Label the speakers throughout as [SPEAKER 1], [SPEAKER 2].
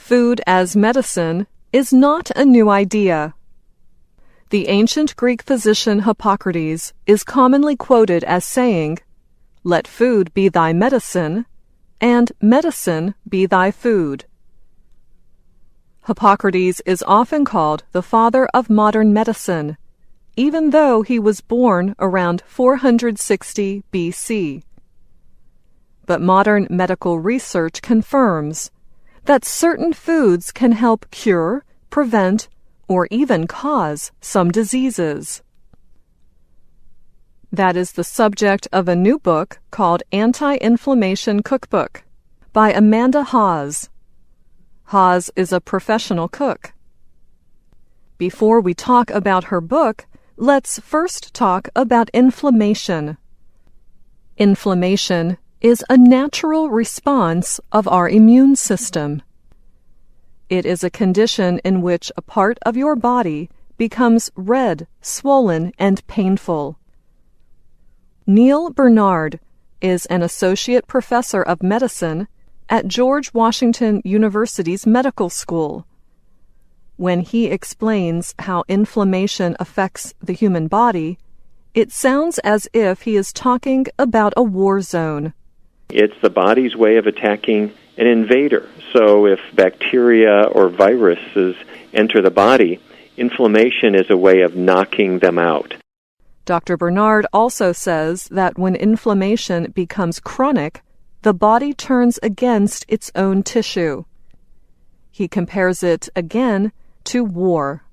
[SPEAKER 1] food as medicine is not a new idea. The ancient Greek physician Hippocrates is commonly quoted as saying, "Let food be thy medicine, and medicine be thy food." Hippocrates is often called the father of modern medicine, even though he was born around 460 BC. But modern medical research confirms that certain foods can help cure, prevent, or even cause some diseases. That is the subject of a new book called Anti-Inflammation Cookbook by Amanda Hawes. Hawes is a professional cook. Before we talk about her book, let's first talk about inflammation. Inflammation is a natural response of our immune system. It is a condition in which a part of your body becomes red, swollen, and painful. Neil Bernard is an associate professor of medicine at George Washington University's medical school. When he explains how inflammation affects the human body, it sounds as if he is talking about a war zone.
[SPEAKER 2] It's the body's way of attacking an invader. So if bacteria or viruses enter the body, inflammation is a way of knocking them out.
[SPEAKER 1] Dr. Bernard also says that when inflammation becomes chronic, the body turns against its own tissue. He compares it again to war.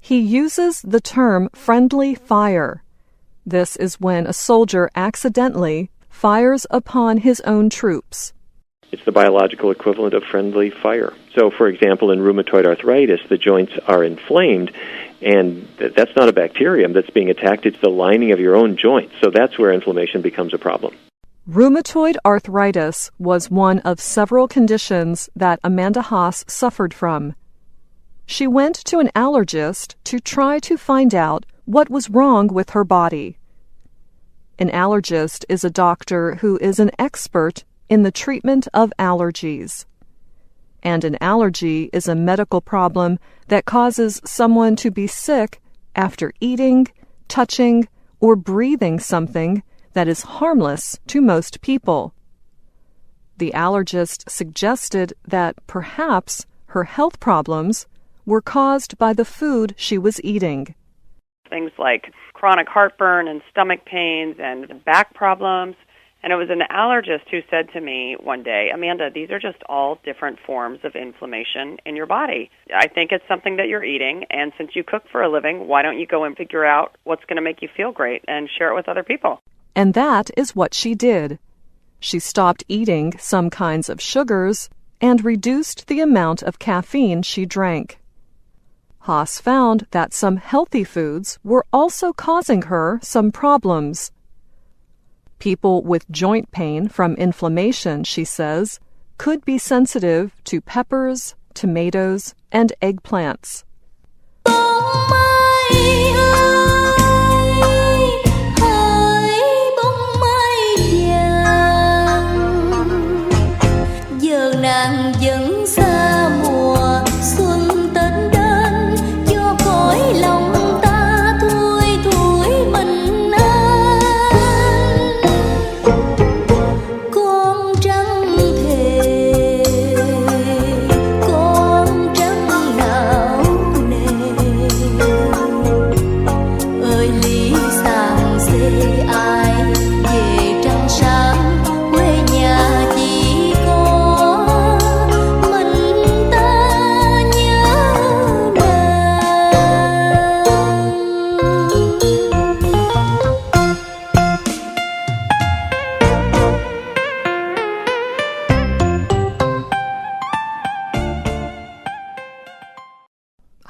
[SPEAKER 1] He uses the term friendly fire. This is when a soldier accidentally fires upon his own troops.
[SPEAKER 2] It's the biological equivalent of friendly fire. So, for example, in rheumatoid arthritis, the joints are inflamed, and that's not a bacterium that's being attacked, it's the lining of your own joints. So that's where inflammation becomes a problem.
[SPEAKER 1] Rheumatoid arthritis was one of several conditions that Amanda Hawes suffered from. She went to an allergist to try to find out what was wrong with her body. An allergist is a doctor who is an expert in the treatment of allergies. And an allergy is a medical problem that causes someone to be sick after eating, touching, or breathing something that is harmless to most people. The allergist suggested that perhaps her health problems were caused by the food she was eating.
[SPEAKER 3] Things like chronic heartburn and stomach pains and back problems. And it was an allergist who said to me one day, "Amanda, these are just all different forms of inflammation in your body. I think it's something that you're eating, and since you cook for a living, why don't you go and figure out what's going to make you feel great and share it with other people?"
[SPEAKER 1] And that is what she did. She stopped eating some kinds of sugars and reduced the amount of caffeine she drank. Hawes found that some healthy foods were also causing her some problems. People with joint pain from inflammation, she says, could be sensitive to peppers, tomatoes, and eggplants.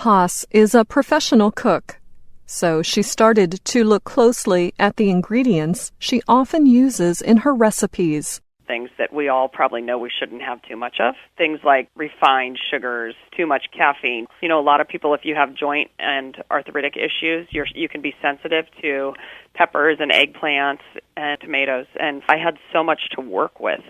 [SPEAKER 1] Hawes is a professional cook, so she started to look closely at the ingredients she often uses in her recipes.
[SPEAKER 3] Things that we all probably know we shouldn't have too much of. Things like refined sugars, too much caffeine. You know, a lot of people, if you have joint and arthritic issues, you can be sensitive to peppers and eggplants and tomatoes. And I had so much to work with.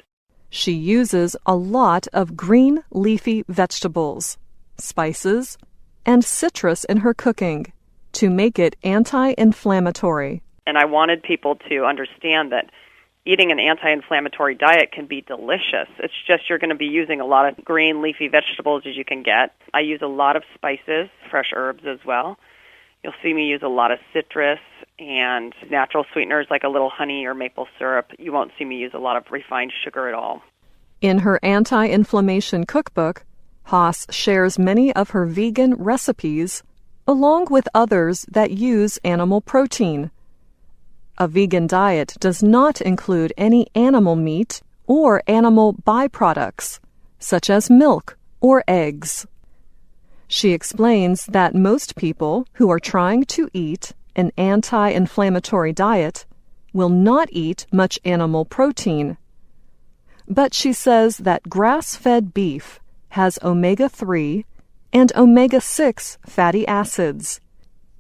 [SPEAKER 1] She uses a lot of green leafy vegetables, spices, and citrus in her cooking to make it anti-inflammatory.
[SPEAKER 3] And I wanted people to understand that eating an anti-inflammatory diet can be delicious. It's just you're going to be using a lot of green leafy vegetables as you can get. I use a lot of spices, fresh herbs as well. You'll see me use a lot of citrus and natural sweeteners like a little honey or maple syrup. You won't see me use a lot of refined sugar at all.
[SPEAKER 1] In her anti-inflammation cookbook, Haas shares many of her vegan recipes, along with others that use animal protein. A vegan diet does not include any animal meat or animal byproducts, such as milk or eggs. She explains that most people who are trying to eat an anti-inflammatory diet will not eat much animal protein. But she says that grass-fed beef has omega-3 and omega-6 fatty acids.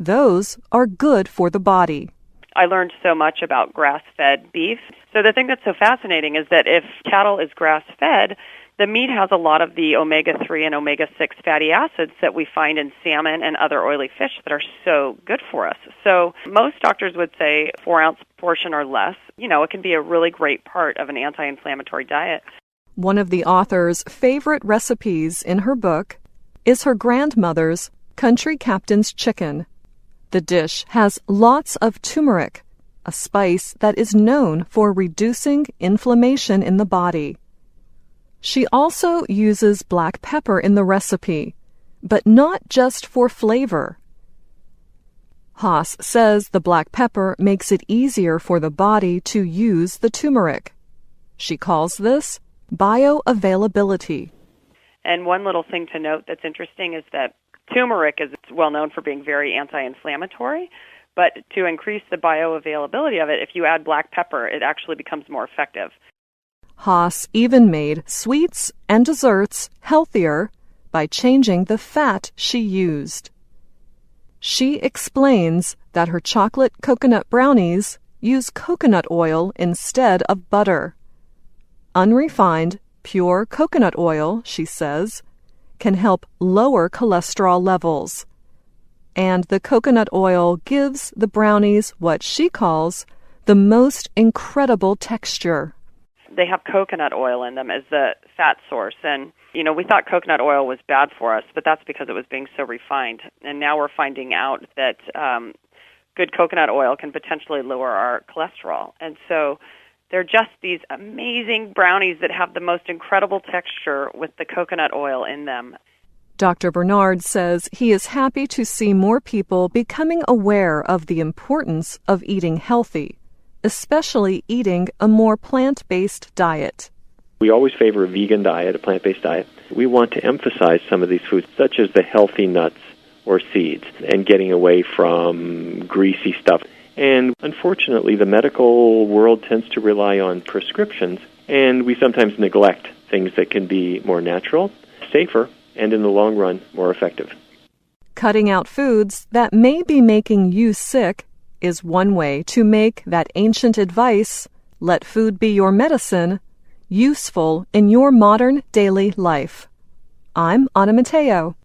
[SPEAKER 1] Those are good for the body.
[SPEAKER 3] I learned so much about grass-fed beef. So the thing that's so fascinating is that if cattle is grass-fed, the meat has a lot of the omega-3 and omega-6 fatty acids that we find in salmon and other oily fish that are so good for us. So most doctors would say 4-ounce portion or less. It can be a really great part of an anti-inflammatory diet.
[SPEAKER 1] One of the author's favorite recipes in her book is her grandmother's country captain's chicken. The dish has lots of turmeric, a spice that is known for reducing inflammation in the body. She also uses black pepper in the recipe, but not just for flavor. Haas says the black pepper makes it easier for the body to use the turmeric. She calls this bioavailability.
[SPEAKER 3] And one little thing to note that's interesting is that turmeric is well known for being very anti-inflammatory, but to increase the bioavailability of it, if you add black pepper, it actually becomes more effective.
[SPEAKER 1] Haas even made sweets and desserts healthier by changing the fat she used. She explains that her chocolate coconut brownies use coconut oil instead of butter. Unrefined, pure coconut oil, she says, can help lower cholesterol levels. And the coconut oil gives the brownies what she calls the most incredible texture.
[SPEAKER 3] They have coconut oil in them as the fat source. And, we thought coconut oil was bad for us, but that's because it was being so refined. And now we're finding out that good coconut oil can potentially lower our cholesterol. And so they're just these amazing brownies that have the most incredible texture with the coconut oil in them.
[SPEAKER 1] Dr. Bernard says he is happy to see more people becoming aware of the importance of eating healthy, especially eating a more plant-based diet.
[SPEAKER 2] We always favor a vegan diet, a plant-based diet. We want to emphasize some of these foods, such as the healthy nuts or seeds, and getting away from greasy stuff. And unfortunately, the medical world tends to rely on prescriptions, and we sometimes neglect things that can be more natural, safer, and in the long run, more effective.
[SPEAKER 1] Cutting out foods that may be making you sick is one way to make that ancient advice, let food be your medicine, useful in your modern daily life. I'm Matteo.